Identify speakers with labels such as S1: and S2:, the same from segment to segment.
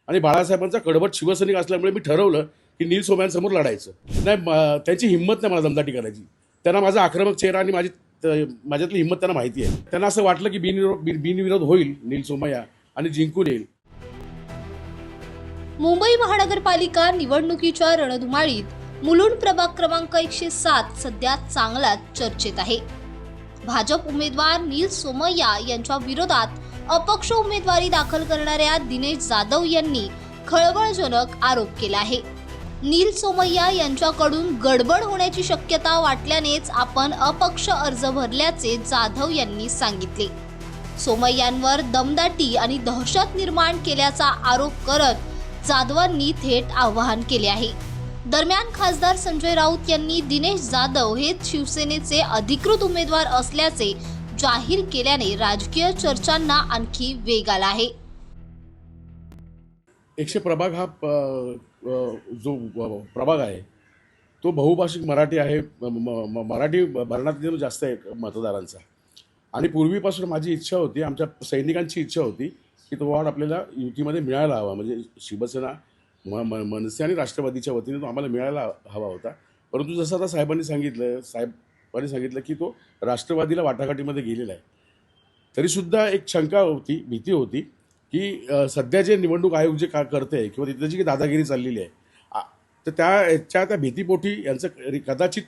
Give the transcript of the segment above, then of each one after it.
S1: आणि बाळासाहेबांचा कडवट शिवसैनिक असल्यामुळे मी ठरवलं की नील सोमय्यांसमोर लढायचं नाही. त्यांची हिंमत नाही मला दमदाटी करायची. त्यांना माझा आक्रमक चेहरा आणि माझ्यातली हिंमत त्यांना माहिती आहे. त्यांना असं वाटलं की बिनविरोध होईल नील सोमय्या आणि जिंकून येईल.
S2: मुंबई महानगरपालिका निवडणुकीच्या रणधुमाळीत मुलुंड प्रभाग क्रमांक 107 सध्या चांगलाच चर्चेत आहे. भाजप उमेदवार नील सोमय्या यांच्या विरोधात अपक्ष उमेदवारी दाखल करणाऱ्या दिनेश जाधव यांनी खळबळजनक आरोप केला आहे. नील सोमय्या यांच्याकडून गडबड होण्याची शक्यता वाटल्यानेच आपण अपक्ष अर्ज भरल्याचे जाधव यांनी सांगितले. सोमय्यांवर दमदाटी आणि दहशत निर्माण केल्याचा आरोप करत जाधवांनी थेट आवाहन केले आहे. दरम्यान खासदार संजय राऊत यांनी दिनेश जाधव हेच शिवसेनेचे अधिकृत उमेदवार असल्याचे जाहीर केल्याने राजकीय चर्चांना आणखी वेग आला आहे.
S1: 100 प्रभाग हा जो प्रभाग आहे तो बहुभाषिक मराठी आहे. मराठी भरणात जास्त आहे मतदारांचा. आणि पूर्वीपासून माझी इच्छा होती, आमच्या सैनिकांची इच्छा होती की तो वॉर्ड आपल्याला युतीमध्ये मिळायला हवा. म्हणजे शिवसेना मनसे आणि राष्ट्रवादीच्या वतीने तो आम्हाला मिळायला हवा होता. परंतु जसं आता साहेबांनी सांगितलं की तो राष्ट्रवादीला वाटाघाटीमध्ये गेलेला आहे. तरीसुद्धा एक शंका होती, भीती होती की सध्या जे निवडणूक आयोग जे करते आहे किंवा तिथं जी दादागिरी चाललेली आहे तर त्या भीतीपोटी यांचं कदाचित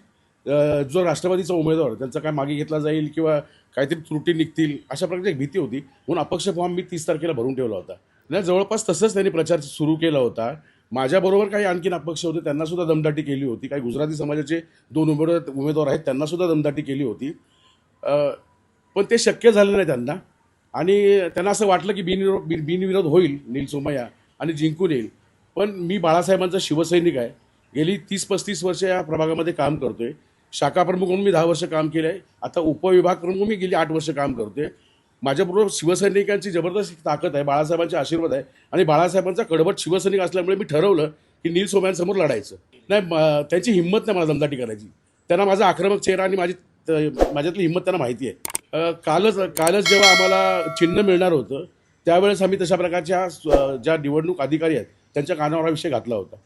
S1: जो राष्ट्रवादीचा उमेदवार त्यांचा काय मागे घेतला जाईल किंवा काहीतरी त्रुटी निघतील अशा प्रकारची एक भीती होती. म्हणून अपक्ष फॉर्म मी 30 तारखेला भरून ठेवला होता. नाही, जवळपास तसंच त्यांनी प्रचार सुरू केला होता. माझ्याबरोबर काही आणखीन अपक्ष होते, त्यांना सुद्धा दमदाटी केली होती. काही गुजराती समाजाचे 2 उमेदवार आहेत, त्यांना सुद्धा दमदाटी केली होती. पण ते शक्य झालं नाही त्यांना. आणि त्यांना असं वाटलं की बिनविरोध होईल नील सोमय्या आणि जिंकून येईल. पण मी बाळासाहेबांचा शिवसैनिक आहे. गेली 30-35 वर्ष या प्रभागामध्ये काम करतोय. शाखा प्रमुख म्हणून मी 10 वर्ष काम केलं आहे. आता उपविभाग प्रमुख मी गेली 8 वर्ष काम करतोय. माझ्याबरोबर शिवसैनिकांची जबरदस्त ताकद आहे, बाळासाहेबांचे आशीर्वाद आहे. आणि बाळासाहेबांचा कडवट शिवसैनिक असल्यामुळे मी ठरवलं की नील सोमय्यांसमोर लढायचं नाही. त्यांची हिंमत नाही मला दमदाटी करायची. त्यांना माझा आक्रमक चेहरा आणि माझ्यातली हिंमत त्यांना माहिती आहे. कालच जेव्हा आम्हाला चिन्ह मिळणार होतं त्यावेळेस आम्ही तशा प्रकारच्या ज्या निवडणूक अधिकारी आहेत त्यांच्या कानावर हा विषय घातला होता.